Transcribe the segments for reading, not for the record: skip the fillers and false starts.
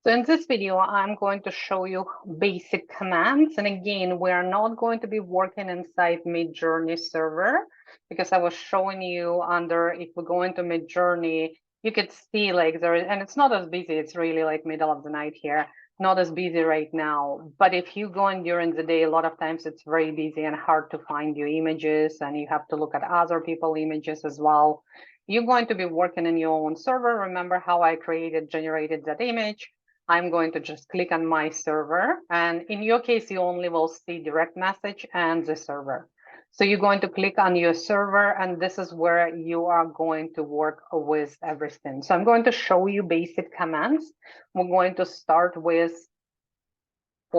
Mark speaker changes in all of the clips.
Speaker 1: So in this video, I'm going to show you basic commands. And again, we are not going to be working inside Midjourney server because I was showing you under, if we go into Midjourney, you could see like there is, and it's not as busy. It's really like middle of the night here, not as busy right now. But if you go in during the day, a lot of times it's very busy and hard to find your images, and you have to look at other people's images as well. You're going to be working in your own server. Remember how I generated that image. I'm going to just click on my server. And in your case, you only will see direct message and the server. So you're going to click on your server, and this is where you are going to work with everything. So I'm going to show you basic commands. We're going to start with /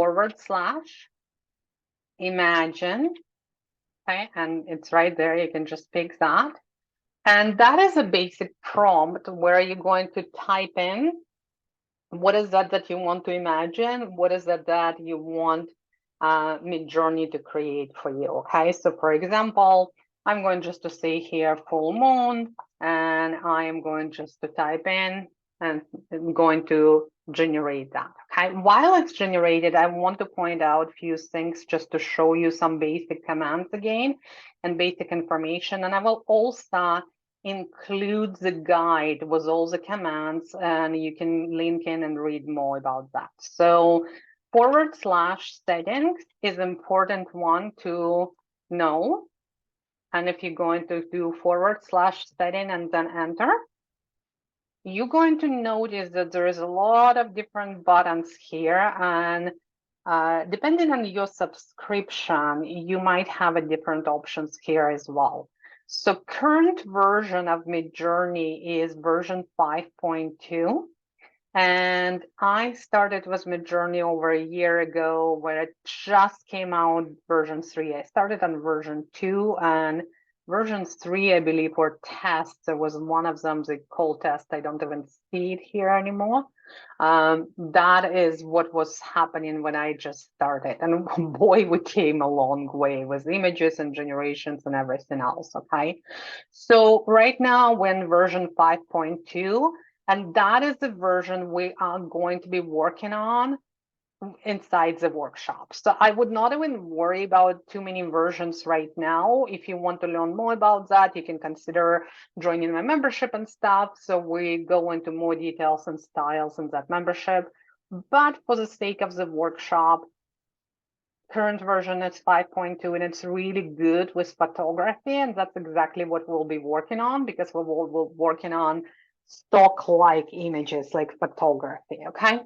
Speaker 1: imagine. Okay, and it's right there. You can just pick that. And that is a basic prompt where you're going to type in what is that you want to imagine? What is that you want Midjourney to create for you? Okay, so for example, I'm going just to say here full moon, and I am going just to type in and I'm going to generate that. Okay, while it's generated, I want to point out a few things just to show you some basic commands again and basic information. And I will also include the guide with all the commands, and you can link in and read more about that. So / settings is important one to know. And if you're going to do / setting and then enter, you're going to notice that there is a lot of different buttons here, and depending on your subscription, you might have a different options here as well. So current version of Midjourney is version 5.2. And I started with Midjourney over a year ago where it just came out version 3. I started on version 2, and version 3, I believe, were tests. There was one of them, the cold test. I don't even see it here anymore. That is what was happening when I just started. And boy, we came a long way with images and generations and everything else, okay? So right now, we're in version 5.2, and that is the version we are going to be working on inside the workshop. So I would not even worry about too many versions right now. If you want to learn more about that, you can consider joining my membership and stuff. So we go into more details and styles in that membership. But for the sake of the workshop, current version is 5.2, and it's really good with photography. And that's exactly what we'll be working on, because we're working on stock-like images like photography, okay?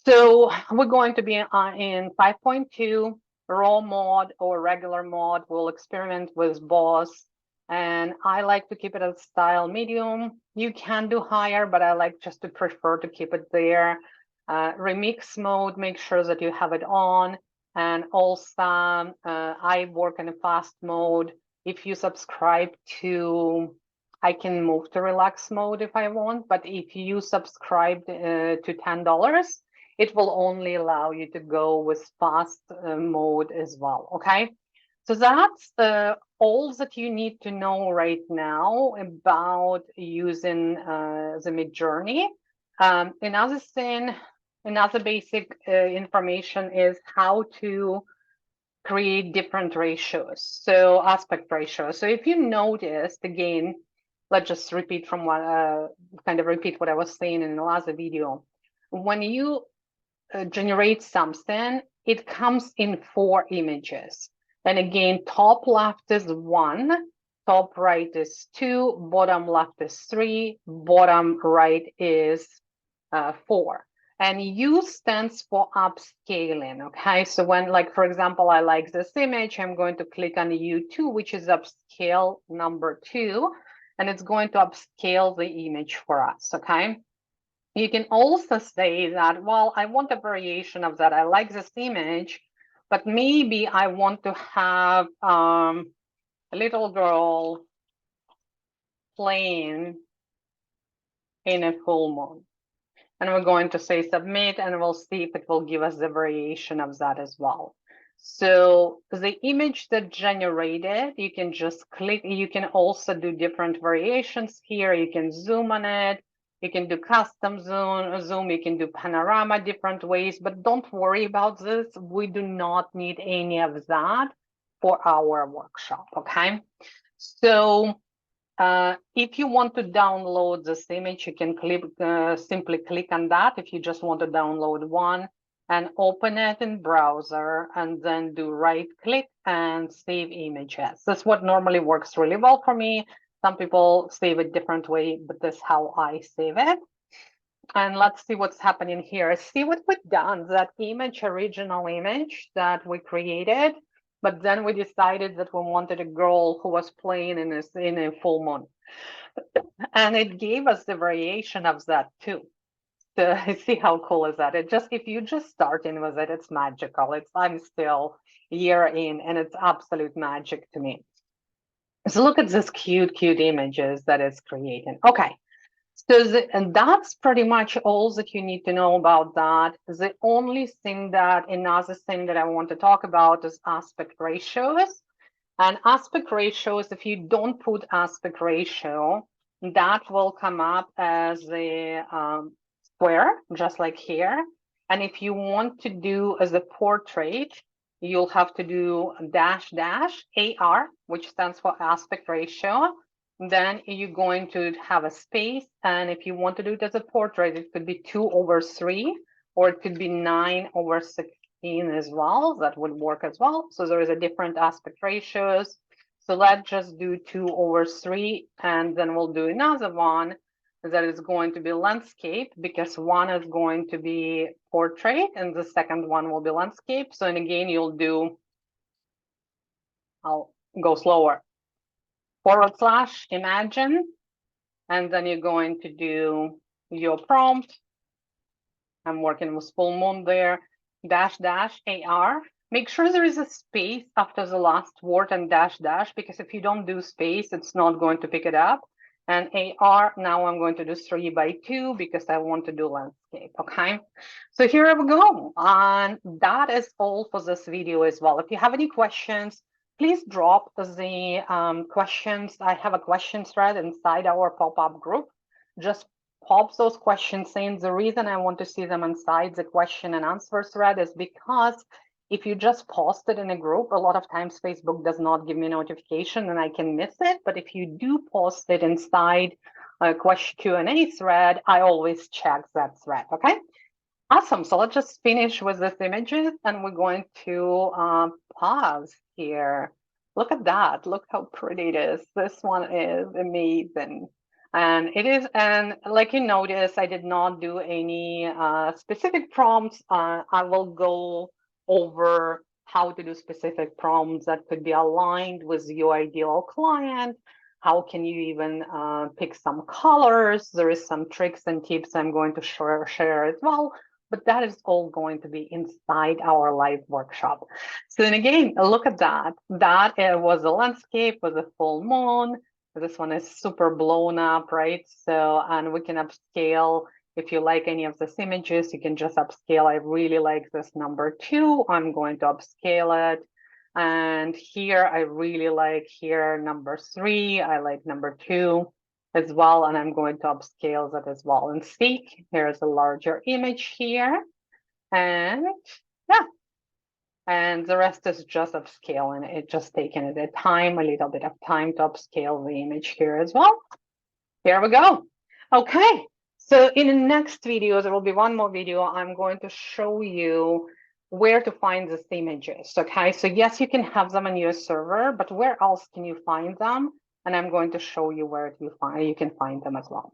Speaker 1: So we're going to be in 5.2 raw mode or regular mode. We'll experiment with both. And I like to keep it at style medium. You can do higher, but I like just to prefer to keep it there. Remix mode, make sure that you have it on. And also, I work in a fast mode. If you subscribe to, I can move to relax mode if I want, but if you subscribe to $10, it will only allow you to go with fast mode as well, okay? So that's all that you need to know right now about using the Midjourney. Another thing, another basic information is how to create different ratios, so aspect ratio. So if you noticed, again, let's just repeat from what, repeat what I was saying in the last video. When you generate something, it comes in 4 images. And again, top left is 1, top right is 2, bottom left is 3, bottom right is 4. And U stands for upscaling, okay? So when, like, for example, I like this image, I'm going to click on U2, which is upscale number 2, and it's going to upscale the image for us, okay? You can also say that, well, I want a variation of that. I like this image, but maybe I want to have a little girl playing in a full moon. And we're going to say submit, and we'll see if it will give us the variation of that as well. So the image that generated, you can just click. You can also do different variations here. You can zoom on it. You can do custom zoom, you can do panorama different ways, but don't worry about this. We do not need any of that for our workshop, okay? So if you want to download this image, you can simply click on that if you just want to download one, and open it in browser, and then do right click and save images. That's what normally works really well for me. Some people save a different way, but this is how I save it. And let's see what's happening here. See what we've done, that original image that we created, but then we decided that we wanted a girl who was playing in a full moon. And it gave us the variation of that too. So see how cool is that? If you just starting with it, it's magical. I'm still a year in, and it's absolute magic to me. So look at this cute images that it's creating. Okay. So and that's pretty much all that you need to know about that. The only thing another thing that I want to talk about is aspect ratios. And aspect ratios, if you don't put aspect ratio, that will come up as a square, just like here. And if you want to do as a portrait, you'll have to do --AR, which stands for aspect ratio. Then you're going to have a space. And if you want to do it as a portrait, it could be 2/3, or it could be 9/16 as well. That would work as well. So there is a different aspect ratios. So let's just do 2/3, and then we'll do another one that is going to be landscape, because one is going to be portrait and the second one will be landscape. So, and again, you'll do, I'll go slower, / imagine, and then you're going to do your prompt. I'm working with full moon there, --AR. Make sure there is a space after the last word and -- because if you don't do space, it's not going to pick it up. And AR, now I'm going to do 3×2 because I want to do landscape, okay? So here we go. And that is all for this video as well. If you have any questions, please drop the questions. I have a question thread inside our pop-up group. Just pop those questions in. The reason I want to see them inside the question and answer thread is because if you just post it in a group, a lot of times Facebook does not give me notification and I can miss it. But if you do post it inside a question Q&A thread, I always check that thread, okay? Awesome, so let's just finish with these images, and we're going to pause here. Look at that, look how pretty it is. This one is amazing. And it is, and like you notice, I did not do any specific prompts. I will go over how to do specific prompts that could be aligned with your ideal client. How can you even pick some colors? There is some tricks and tips I'm going to share as well, but that is all going to be inside our live workshop. So then again, look at that. That was a landscape with a full moon. This one is super blown up, right? So, and we can upscale. If you like any of these images, you can just upscale. I really like this number 2. I'm going to upscale it. And here, I really like here number 3. I like number 2 as well. And I'm going to upscale that as well. And see, here's a larger image here. And yeah. And the rest is just upscaling. It just taking it a little bit of time to upscale the image here as well. Here we go. Okay, so in the next video, there will be one more video. I'm going to show you where to find these images. Okay, so yes, you can have them on your server, but where else can you find them? And I'm going to show you where you can find them as well.